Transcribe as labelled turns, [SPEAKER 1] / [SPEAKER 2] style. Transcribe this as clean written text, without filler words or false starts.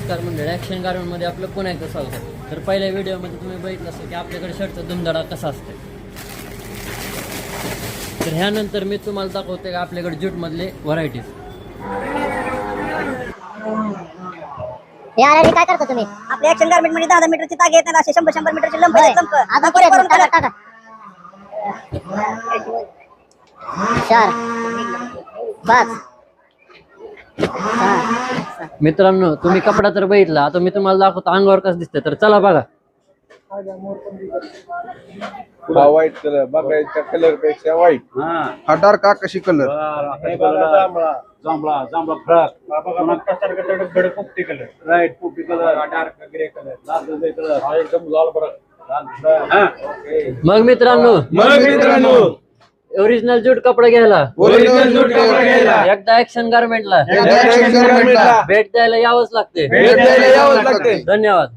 [SPEAKER 1] नमस्कार मंडळी, ॲक्शन गार्मेंटमध्ये आपलं पुन्हा एकदा स्वागत आहे. तर पहिल्या व्हिडिओमध्ये तुम्ही बघितलं असं की आपल्याकडे शर्टचा दुमधडा कसा असतो. तर ह्यानंतर मी तुम्हाला दाखवते का आपल्याकडे ज्यूटमधले व्हरायटीज.
[SPEAKER 2] यार काय करता तुम्ही?
[SPEAKER 3] आपल्या ऍक्शन गार्मेंट मध्ये 10 मीटरची तागे येतात, असे 100 मीटरचे लंब
[SPEAKER 2] होय.
[SPEAKER 3] लंब
[SPEAKER 2] आता पुढे टाका टाका. 4 5 6
[SPEAKER 1] मित्रांनो, तुम्ही कपडा तर बघितला, आता मी तुम्हाला दाखवतो अंगावर कसं दिसतंय. तर चला बघा.
[SPEAKER 4] व्हाईट कलर बघायच्या कलर पेक्षा व्हाईट
[SPEAKER 5] हा डार्क आकाशी कलर
[SPEAKER 4] जांभळा जांभळा फ्रॉक पोपटी कलर राईट पोपटी कलर डार्क ग्रे कलर लाल ग्रे कलर हा एकदम लाल फरक.
[SPEAKER 1] मग मित्रांनो, ओरिजिनल ज्यूट कपडा घ्यायला
[SPEAKER 5] ओरिजिनल जूट कपडा घ्यायला
[SPEAKER 1] एकदा ॲक्शन गार्मेंटला
[SPEAKER 5] एकदा ऍक्शन गार्मेंटला
[SPEAKER 1] भेट द्यायला यावंच लागते.
[SPEAKER 5] भेट द्यायला यावंच लागते.
[SPEAKER 1] धन्यवाद.